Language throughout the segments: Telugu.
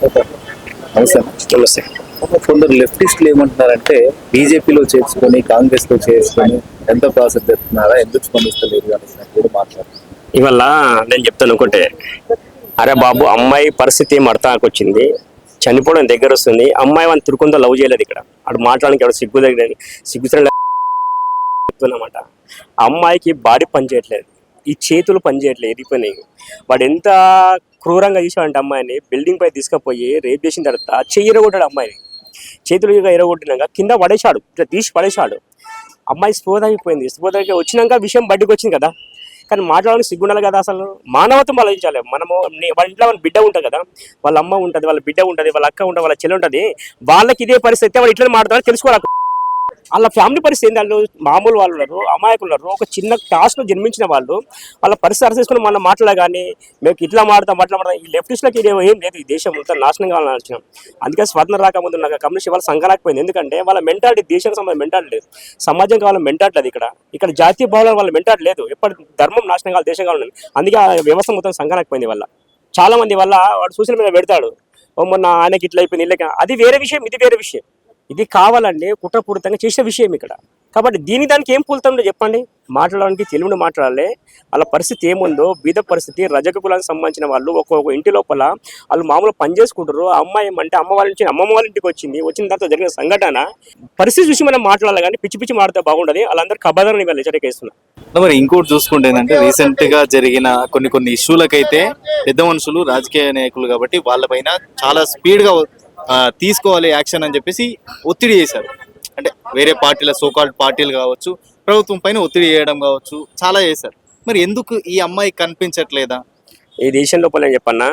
నమస్తే. నమస్తే. కొందరు లెఫ్టిస్టులు ఏమంటున్నారంటే బీజేపీలో చేర్చుకొని కాంగ్రెస్ లో చేర్చుకొని ఎంత ప్రాసెస్ చెప్తున్నారా, ఎందుకు స్పందిస్తలేదు అని కూడా మాట్లాడుతున్నారు. ఇవల్ల నేను చెప్తాను ఒకటే, అరే బాబు అమ్మాయి పరిస్థితి మడతాకు వచ్చింది, చనిపోవడం దగ్గర వస్తుంది. అమ్మాయి వాళ్ళని తిరుకుందో లవ్ చేయలేదు. ఇక్కడ అటు మాట్లాడడానికి ఎవరు సిగ్గు దగ్గర చెప్తున్నమాట. అమ్మాయికి బాడీ పనిచేయట్లేదు, ఈ చేతులు పనిచేయట్లేదు, ఎదిగిపోయినాయి. వాడు ఎంత క్రూరంగా చూసాడంటే అమ్మాయిని బిల్డింగ్ పై తీసుకుపోయి రేప్ చేసిన తర్వాత చెయ్యి ఎరగొట్టాడు. అమ్మాయిని చేతులు ఎరగొట్టినాక కింద పడేశాడు, ఇట్లా తీసి పడేశాడు. అమ్మాయి స్పృహ స్పృహకి వచ్చినాక విషయం బయటకు వచ్చింది కదా. కానీ మాట్లాడడానికి సిగ్గుండాలి కదా. అసలు మానవత్వం ఆలోచించాలి. మనము వాళ్ళ ఇంట్లో వాళ్ళ బిడ్డ ఉంటుంది కదా, వాళ్ళ అమ్మ ఉంటుంది, వాళ్ళ బిడ్డ ఉంటుంది, వాళ్ళ అక్క ఉంటుంది, వాళ్ళ చెల్లి ఉంటుంది. వాళ్ళకి ఇదే పరిస్థితి వాళ్ళు ఇట్లా మాట్లాడాలి తెలుసుకోవాలి. వాళ్ళ ఫ్యామిలీ పరిస్థితి ఏంటి? వాళ్ళు మామూలు వాళ్ళు ఉన్నారు, అమాయకులు ఉన్నారు, ఒక చిన్న క్లాస్లో జన్మించిన వాళ్ళు. వాళ్ళ పరిస్థితి అర్థం చేసుకుని మన మాటలే కానీ మేము ఇట్లా మాట్లాడతాం. ఈ లెఫ్టిస్ట్లకి ఇది ఏం లేదు. ఈ దేశం అంతా నాశనం కావాలని ఆలోచన. అందుకే స్వాతంత్రం రాకముందు నాకు కమ్యూనిస్ట్ వాళ్ళు సంఘాలేకపోయింది. ఎందుకంటే వాళ్ళ మెంటాలిటీ దేశానికి సంబంధించిన మెంటాలిటీ లేదు, సమాజం కావాలని మెంటాలిటీ లేదు. ఇక్కడ జాతీయ భావాలు వాళ్ళ మెంటాలిటీ లేదు. ఎప్పటి ధర్మం నాశనం కావాలి, దేశం కావాలని. అందుకే ఆ వ్యవస్థ మొత్తం సంఘాలేకపోయింది. వల్ల చాలా మంది వల్ల వాడు సోషల్ మీడియా పెడతాడు, మొన్న ఆయనకి ఇట్లా అయిపోయింది, ఇళ్ళకి. అది వేరే విషయం, ఇది వేరే విషయం. ఇది కావాలండి కుట్రపూరితంగా చేసే విషయం ఇక్కడ. కాబట్టి దానికి ఏం పూలుతుందో చెప్పండి. మాట్లాడడానికి తెలుగుని మాట్లాడాలి. వాళ్ళ పరిస్థితి ఏముందో, బీద పరిస్థితి, రజక కులానికి సంబంధించిన వాళ్ళు ఒక్కొక్క ఇంటి లోపల వాళ్ళు మామూలు పని చేసుకుంటారు. ఆ అమ్మాయి అంటే అమ్మమ్మ వాళ్ళ ఇంటికి వచ్చిన తర్వాత జరిగిన సంఘటన పరిస్థితి చూసి మనం మాట్లాడాలి. కానీ పిచ్చి పిచ్చి మాట్లాడితే బాగుండదు. వాళ్ళందరూ కబాదారని వాళ్ళు హెచ్చరికేస్తున్నారు. మరి ఇంకోటి చూసుకుంటే ఏంటంటే రీసెంట్ గా జరిగిన కొన్ని ఇష్యూలకైతే పెద్ద మనుషులు, రాజకీయ నాయకులు కాబట్టి వాళ్ళపైన చాలా స్పీడ్ గా తీసుకోవాలి యాక్షన్ అని చెప్పేసి ఒత్తిడి చేశారు. అంటే వేరే పార్టీల సోకాల్డ్ పార్టీలు కావచ్చు, ప్రభుత్వం పైన ఒత్తిడి చేయడం కావచ్చు, చాలా చేశారు. మరి ఎందుకు ఈ అమ్మాయి కనిపించట్లేదా? ఈ దేశం లోపల ఏం చెప్పన్నా,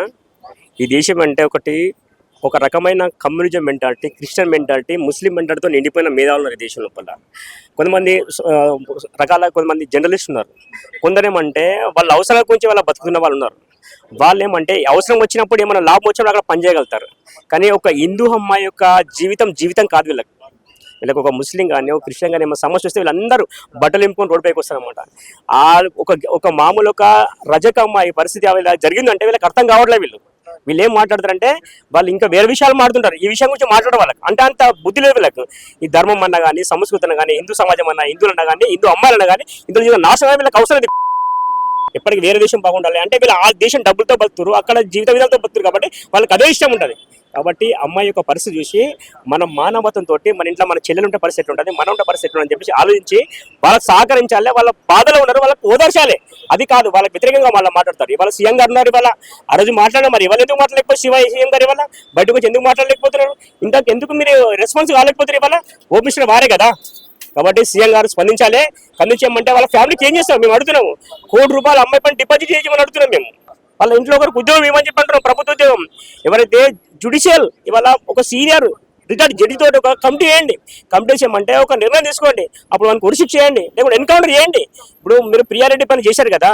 ఈ దేశం అంటే ఒక రకమైన కమ్యూనిజం మెంటాలిటీ, క్రిస్టియన్ మెంటాలిటీ, ముస్లిం మెంటాలిటీతో నిండిపోయిన మేధావులు ఉన్నారు ఈ దేశం లోపల. కొంతమంది జర్నలిస్ట్ ఉన్నారు. కొందరేమంటే వాళ్ళ అవసరాల గురించి వాళ్ళ బతుకుతున్న వాళ్ళు ఉన్నారు. వాళ్ళు ఏమంటే అవసరం వచ్చినప్పుడు ఏమైనా లాభం వచ్చినప్పుడు అక్కడ పనిచేయగలుగుతారు. కానీ ఒక హిందూ అమ్మాయి యొక్క జీవితం కాదు వీళ్ళకి ఒక ముస్లిం కానీ ఒక క్రిస్టియన్ కానీ ఏమైనా సమస్య వస్తే వీళ్ళందరూ బట్టలు ఇంపుకొని రోడ్డు పైకి వస్తారనమాట. ఒక మామూలు ఒక రజక అమ్మాయి పరిస్థితి జరిగిందంటే వీళ్ళకి అర్థం కావట్లేదు. వీళ్ళు ఏం మాట్లాడతారంటే వాళ్ళు ఇంకా వేరే విషయాలు మాట్లాడుతుంటారు. ఈ విషయం గురించి మాట్లాడే వాళ్ళకి అంటే అంత బుద్ధి లేదు వీళ్ళకి. ఈ ధర్మం అన్నా కానీ, సంస్కృతి అన్నా కానీ, హిందూ సమాజం అన్నా, హిందువులు అన్నా కానీ, హిందూ అమ్మాయిలన్నా కానీ ఇందులో నాశనం వీళ్ళకి అవసరం లేదు. ఎప్పటికీ వేరే దేశం బాగుండాలి అంటే వీళ్ళు ఆ దేశం డబ్బులతో బతుకుతారు, అక్కడ జీవిత విధాలతో బతుకుతారు. కాబట్టి వాళ్ళకి అదే ఇష్టం ఉంటుంది. కాబట్టి అమ్మాయి యొక్క పరిస్థితి చూసి మనం మానవత్వంతో మన ఇంట్లో మన చెల్లెలు ఉంటే పరిస్థితి ఉంటుంది, మన ఉంటే పరిస్థితి ఉంటుంది అని చెప్పేసి ఆలోచించి వాళ్ళకి సహకరించాలి. వాళ్ళ బాధలో ఉన్నారు, వాళ్ళకి ఓదార్చాలి. అది కాదు వాళ్ళకి వ్యతిరేకంగా వాళ్ళ మాట్లాడతారు. ఇవాళ సీఎం గారు ఉన్నారు, ఇవాళ ఆ రోజు మాట్లాడారు. మరి ఇవాళ ఎందుకు మాట్లాడలేకపోతే సీఎం గారు ఇవాళ బయటకు వచ్చి ఎందుకు మాట్లాడలేకపోతున్నారు? ఎందుకు మీరు రెస్పాన్స్ కాలేకపోతారు? ఇవాళ ఓపెన్ వారే కదా. కాబట్టి సీఎం గారు స్పందించాలి. స్పందించమంటే వాళ్ళ ఫ్యామిలీకి ఏం చేస్తాం మేము అడుగుతున్నాము. ₹1,00,00,000 అమ్మాయి పైన డిపాజిట్ చేయమని అడుగుతున్నాం మేము. వాళ్ళ ఇంట్లో ఒకరికి ఉద్యోగం ఏమని చెప్పి అంటున్నాం, ప్రభుత్వ ఉద్యోగం. ఎవరైతే జ్యుడిషియల్ ఇవాళ ఒక సీనియర్ రిటైర్డ్ జడ్జితో ఒక కమిటీ వేయండి. కమిటీ చేయమంటే ఒక నిర్ణయం తీసుకోండి. అప్పుడు మనకు ఉరిశిక్ష చేయండి, లేకుంటే ఎన్కౌంటర్ చేయండి. ఇప్పుడు మీరు ప్రియారెడ్డి పని చేశారు కదా,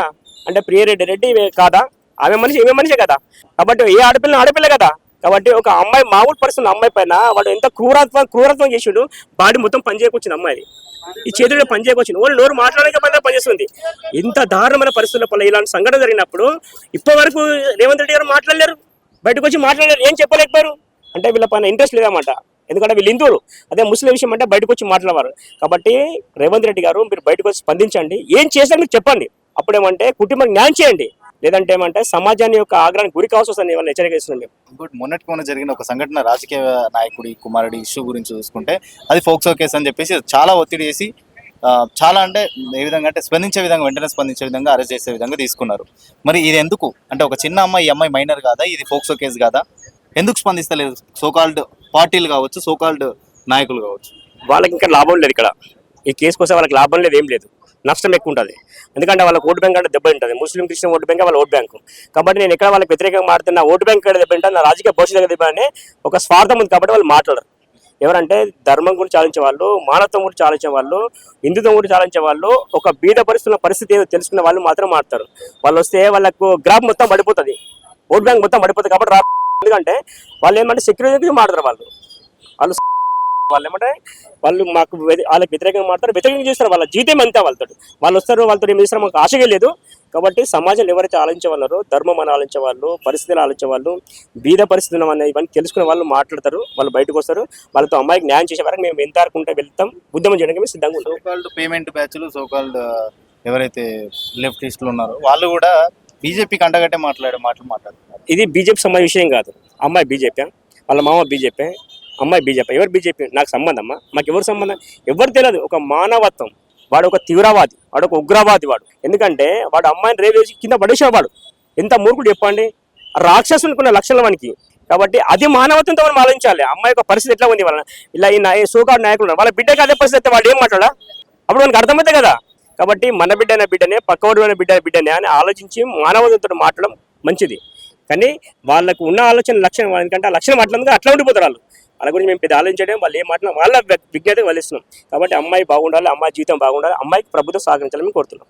అంటే ప్రియారెడ్డి కాదా? ఆమె మనిషే కదా. కాబట్టి ఏ ఆడపిల్ల కదా. కాబట్టి ఒక అమ్మాయి మామూలు పరిస్థితున్న అమ్మాయి పైన వాడు ఎంత క్రూరత్వం చేసాడు. బాడీ మొత్తం పనిచేయకొచ్చింది అమ్మాయి, ఈ చేతుల్లో పనిచేయకొచ్చింది. ఓన్లీ నోరు మాట్లాడక పనిచేస్తుంది. ఇంత దారుణమైన పరిస్థితుల్లో ఇలాంటి సంఘటన జరిగినప్పుడు ఇప్పటి వరకు రేవంత్ రెడ్డి గారు మాట్లాడలేరు, బయటకు వచ్చి మాట్లాడలేరు, ఏం చెప్పలేకపోయారు. అంటే వీళ్ళ పైన ఇంట్రెస్ట్ లేదన్నమాట. ఎందుకంటే వీళ్ళు హిందువులు, అదే ముస్లిం విషయం అంటే బయటకు వచ్చి మాట్లాడేవారు. కాబట్టి రేవంత్ రెడ్డి గారు మీరు బయటకు వచ్చి స్పందించండి, ఏం చేశారు మీరు చెప్పండి. అప్పుడేమంటే కుటుంబానికి న్యాయం చేయండి, లేదంటే ఏమంటే సమాజాన్ని యొక్క ఆగ్రహానికి గురి కావాల్సి వస్తుంది. వాళ్ళని హెచ్చరిక ఇస్తున్నాం. ఇంకోటి మొన్న జరిగిన ఒక సంఘటన, రాజకీయ నాయకుడి కుమారుడి ఇష్యూ గురించి చూసుకుంటే అది ఫోక్సో కేసు అని చెప్పేసి చాలా ఒత్తిడి చేసి చాలా అంటే ఏ విధంగా అంటే వెంటనే స్పందించే విధంగా అరెస్ట్ చేసే విధంగా తీసుకున్నారు. మరి ఇది ఎందుకు అంటే ఒక చిన్న అమ్మాయి, ఈ అమ్మాయి మైనర్ కాదా, ఇది ఫోక్సో కేసు కాదా, ఎందుకు స్పందిస్తలేదు సోకాల్డ్ పార్టీలు కావచ్చు, సోకాల్డ్ నాయకులు కావచ్చు? వాళ్ళకి ఇంకా లాభం లేదు ఇక్కడ. ఈ కేసు కోసం వాళ్ళకి లాభం లేదు, ఏం లేదు, నష్టం ఎక్కువ ఉంటుంది. ఎందుకంటే వాళ్ళకి ఓటు బ్యాంక్ అంటే దెబ్బ ఉంటుంది. ముస్లిం క్రిస్టియన్ ఓటు బ్యాంక్ వాళ్ళ ఓటు బ్యాంకు. కాబట్టి నేను ఎక్కడ వాళ్ళకి వ్యతిరేకంగా మాట్లాడుతున్నా, ఓటు బ్యాంక్ దెబ్బ ఉంటుంది, నా రాజకీయ భవిష్యత్తు దెబ్బ అనే ఒక స్వార్థం ఉంది. కాబట్టి వాళ్ళు మాట్లాడరు. ఎవరంటే ధర్మం గురించి ఆలోచించే వాళ్ళు, మానవత్వం గురించి ఆలోచించే వాళ్ళు, హిందుత్వం గురించి ఆలోచించే వాళ్ళు, ఒక బీద పరిస్థితి ఏదో తెలుసుకున్న వాళ్ళు మాత్రం మాట్లాడతారు. వాళ్ళు వస్తే వాళ్ళకు గ్రాఫ్ మొత్తం పడిపోతుంది, ఓట్ బ్యాంక్ మొత్తం పడిపోతుంది. కాబట్టి ఎందుకంటే వాళ్ళు ఏమంటే సెక్యూరిటీ మాట్లాడతారు. వాళ్ళు ఏమంటే వాళ్ళకి వ్యతిరేకంగా మాట్లాడతారు, వ్యతిరేకంగా చేస్తారు. వాళ్ళ జీవితం అంతా వాళ్ళు వస్తారు, వాళ్ళతో ఏం చేస్తారు మాకు ఆశగా లేదు. కాబట్టి సమాజంలో ఎవరైతే ఆలోచించే వాళ్ళారో ధర్మం అని ఆలోచించే వాళ్ళు, పరిస్థితులు ఆలోచించే వాళ్ళు, బీద పరిస్థితులు అనే ఇవన్నీ తెలుసుకునే వాళ్ళు మాట్లాడతారు, వాళ్ళు బయటకు వస్తారు. వాళ్ళతో అమ్మాయికి న్యాయం చేసే వరకు మేము ఎంత అనుకుంటే వెళ్తాం, ఉద్యమం చేయడానికి మేము సిద్ధంగా ఉంటాం. సోకాల్డ్ పేమెంట్ బ్యాచ్లు సోకాల్డ్ ఎవరైతే లెఫ్టిస్టులు ఉన్నారో వాళ్ళు కూడా బీజేపీకి అండగట్టే మాటలు మాట్లాడుతున్నారు. ఇది బీజేపీ సంబంధించిన విషయం కాదు. అమ్మాయి బీజేపీ, వాళ్ళ మామ బీజేపీ, అమ్మాయి బీజేపీ. ఎవరు బీజేపీ? నాకు సంబంధమ్మా? మాకు ఎవరు సంబంధం? ఎవరు తెలియదు. ఒక మానవత్వం. వాడు ఒక తీవ్రవాది, వాడు ఒక ఉగ్రవాది. వాడు ఎందుకంటే వాడు అమ్మాయిని రేపు వేసి కింద పడేసేవాడు. ఎంత మూర్ఖుడు చెప్పండి. రాక్షసునుకున్న లక్షల వానికి. కాబట్టి అది మానవత్వంతో మనం ఆలోచించాలి. అమ్మాయి యొక్క పరిస్థితి ఎట్లా ఉంది, వాళ్ళ ఇలా ఈ సోకాడు నాయకులు ఉన్నారు, వాళ్ళ బిడ్డకి అదే పరిస్థితి అయితే వాడు ఏం మాట్లాడా? అప్పుడు మనకు అర్థమైతే కదా. కాబట్టి మన బిడ్డనే బిడ్డనే, పక్కవాడు బిడ్డనే అని ఆలోచించి మానవత్వంతో మాట్లాడడం మంచిది. కానీ వాళ్ళకు ఉన్న ఆలోచన లక్షణం, ఎందుకంటే ఆ లక్షణం అట్లా ఉండిపోతారు వాళ్ళు. వాళ్ళ గురించి మేము పెద్ద ఆలోచించడం, వాళ్ళు ఏం మాట్లాడినా వాళ్ళ విజ్ఞత వదిలిస్తున్నాం. కాబట్టి అమ్మాయి బాగుండాలి, అమ్మాయి జీవితం బాగుండాలి, అమ్మాయికి ప్రభుత్వం సహకరించాలని మేము కోరుతున్నాం.